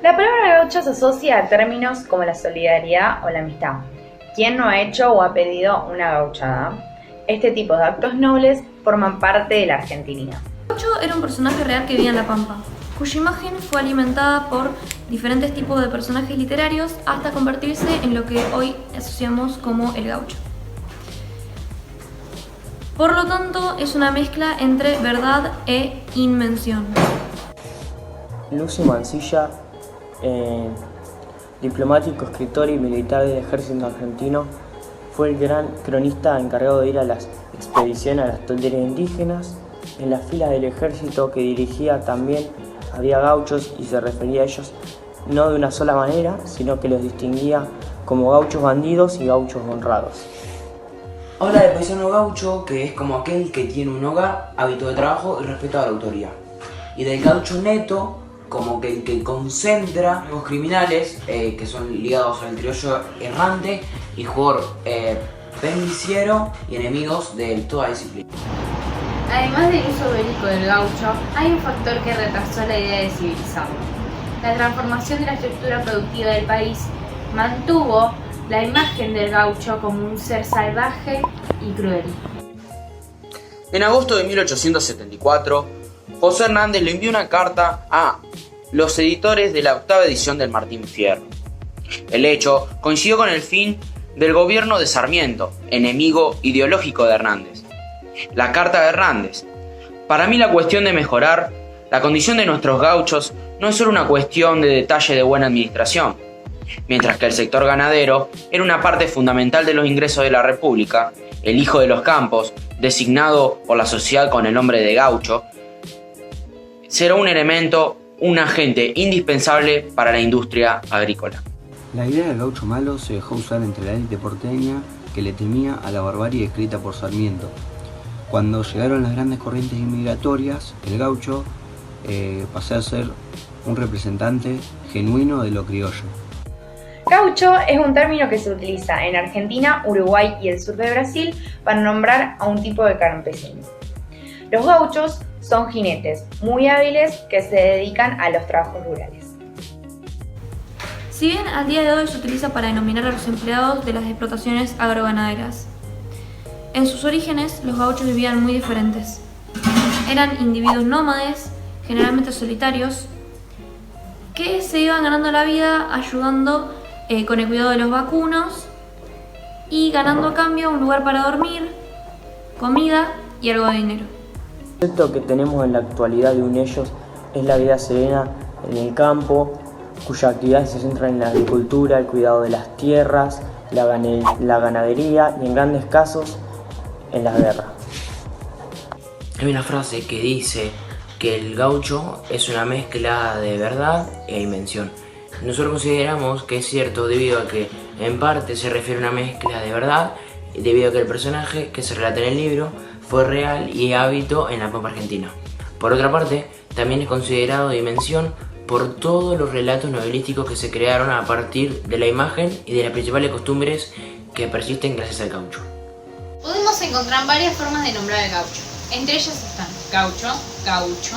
La palabra gaucho se asocia a términos como la solidaridad o la amistad. ¿Quién no ha hecho o ha pedido una gauchada? Este tipo de actos nobles forman parte de la argentinidad. Gaucho era un personaje real que vivía en La Pampa, cuya imagen fue alimentada por diferentes tipos de personajes literarios hasta convertirse en lo que hoy asociamos como el gaucho. Por lo tanto, es una mezcla entre verdad e invención. Lucio Mansilla, diplomático, escritor y militar del ejército argentino, fue el gran cronista encargado de ir a las expediciones a las tonterías indígenas. En las filas del ejército que dirigía también había gauchos y se refería a ellos no de una sola manera, sino que los distinguía como gauchos bandidos y gauchos honrados. Habla de paisano gaucho, que es como aquel que tiene un hogar, hábito de trabajo y respeto a la autoridad. Y del gaucho neto, como que el que concentra los criminales que son ligados al criollo errante y jugador pendenciero y enemigos de toda disciplina. Además del uso bélico del gaucho, hay un factor que retrasó la idea de civilizarlo. La transformación de la estructura productiva del país mantuvo la imagen del gaucho como un ser salvaje y cruel. En agosto de 1874, José Hernández le envió una carta a los editores de la octava edición del Martín Fierro. El hecho coincidió con el fin del gobierno de Sarmiento, enemigo ideológico de Hernández. La carta de Hernández: para mí la cuestión de mejorar la condición de nuestros gauchos no es solo una cuestión de detalle de buena administración. Mientras que el sector ganadero era una parte fundamental de los ingresos de la República, el hijo de los campos, designado por la sociedad con el nombre de gaucho, será un elemento, un agente indispensable para la industria agrícola. La idea del gaucho malo se dejó usar entre la élite porteña que le temía a la barbarie escrita por Sarmiento. Cuando llegaron las grandes corrientes inmigratorias, el gaucho pasó a ser un representante genuino de lo criollo. Gaucho es un término que se utiliza en Argentina, Uruguay y el sur de Brasil para nombrar a un tipo de campesino. Los gauchos son jinetes muy hábiles que se dedican a los trabajos rurales. Si bien al día de hoy se utiliza para denominar a los empleados de las explotaciones agroganaderas, en sus orígenes los gauchos vivían muy diferentes. Eran individuos nómades, generalmente solitarios, que se iban ganando la vida ayudando con el cuidado de los vacunos y ganando a cambio un lugar para dormir, comida y algo de dinero. El concepto que tenemos en la actualidad de un ellos es la vida serena en el campo, cuyas actividades se centran en la agricultura, el cuidado de las tierras, la ganadería y en grandes casos en la guerra. Hay una frase que dice que el gaucho es una mezcla de verdad e invención. Nosotros consideramos que es cierto debido a que en parte se refiere a una mezcla de verdad, debido a que el personaje que se relata en el libro fue real y hábito en la Pampa Argentina. Por otra parte, también es considerado de invención por todos los relatos novelísticos que se crearon a partir de la imagen y de las principales costumbres que persisten gracias al gaucho. Podemos encontrar varias formas de nombrar al gaucho. Entre ellas están gaucho, gaucho,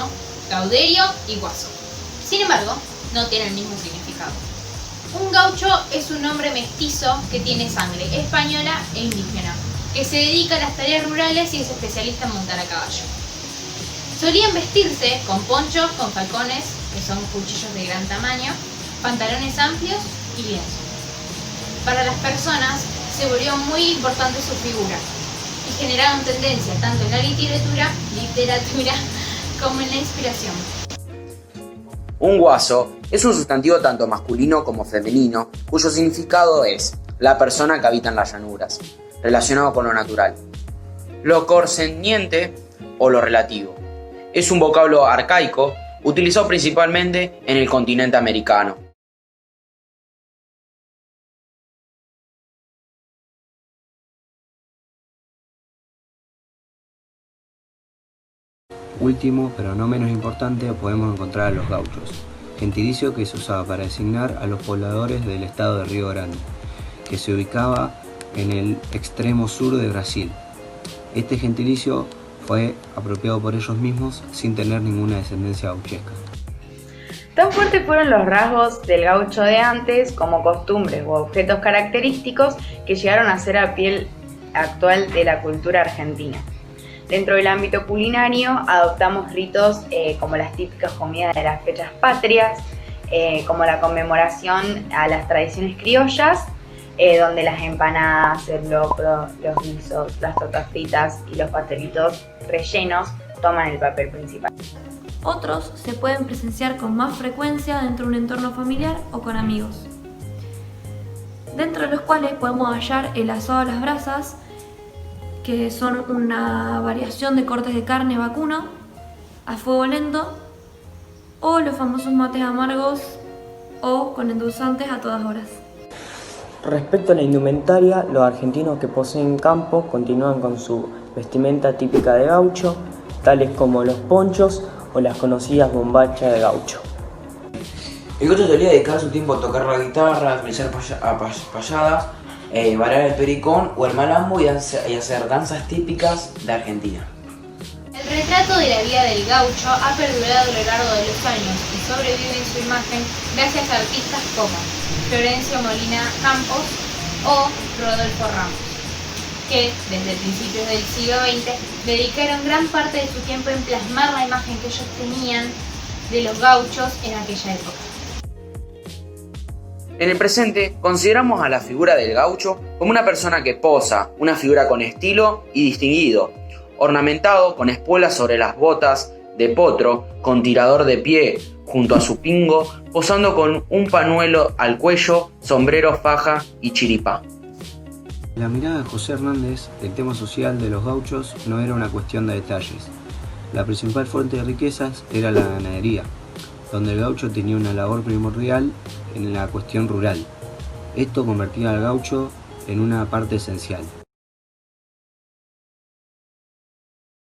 gauderio y guaso. Sin embargo, no tienen el mismo significado. Un gaucho es un hombre mestizo que tiene sangre española e indígena, que se dedica a las tareas rurales y es especialista en montar a caballo. Solían vestirse con ponchos, con falcones, que son cuchillos de gran tamaño, pantalones amplios y lienzo. Para las personas se volvió muy importante su figura y generaron tendencia tanto en la literatura como en la inspiración. Un guaso es un sustantivo tanto masculino como femenino, cuyo significado es la persona que habita en las llanuras, relacionado con lo natural. Lo concerniente o lo relativo. Es un vocablo arcaico utilizado principalmente en el continente americano. Último, pero no menos importante, podemos encontrar a los gauchos, gentilicio que se usaba para designar a los pobladores del estado de Río Grande, que se ubicaba en el extremo sur de Brasil. Este gentilicio fue apropiado por ellos mismos sin tener ninguna descendencia gauchesca. Tan fuertes fueron los rasgos del gaucho de antes como costumbres u objetos característicos que llegaron a ser a piel actual de la cultura argentina. Dentro del ámbito culinario adoptamos ritos como las típicas comidas de las fechas patrias, como la conmemoración a las tradiciones criollas, donde las empanadas, el locro, los guisos, las tortas fritas y los pastelitos rellenos toman el papel principal. Otros se pueden presenciar con más frecuencia dentro de un entorno familiar o con amigos, dentro de los cuales podemos hallar el asado a las brasas, que son una variación de cortes de carne vacuno a fuego lento, o los famosos mates amargos o con endulzantes a todas horas. Respecto a la indumentaria, los argentinos que poseen campo continúan con su vestimenta típica de gaucho, tales como los ponchos o las conocidas bombachas de gaucho. El gaucho solía dedicar su tiempo a tocar la guitarra, a realizar payadas, bailar el pericón o el malambo y hacer danzas típicas de Argentina. El retrato de la vida del gaucho ha perdurado a lo largo de los años y sobrevive en su imagen gracias a artistas como Florencio Molina Campos o Rodolfo Ramos, que desde principios del siglo XX dedicaron gran parte de su tiempo en plasmar la imagen que ellos tenían de los gauchos en aquella época. En el presente, consideramos a la figura del gaucho como una persona que posa, una figura con estilo y distinguido, ornamentado con espuelas sobre las botas de potro, con tirador de pie junto a su pingo, posando con un pañuelo al cuello, sombrero, faja y chiripá. En la mirada de José Hernández, el tema social de los gauchos no era una cuestión de detalles. La principal fuente de riquezas era la ganadería, donde el gaucho tenía una labor primordial en la cuestión rural. Esto convertía al gaucho en una parte esencial.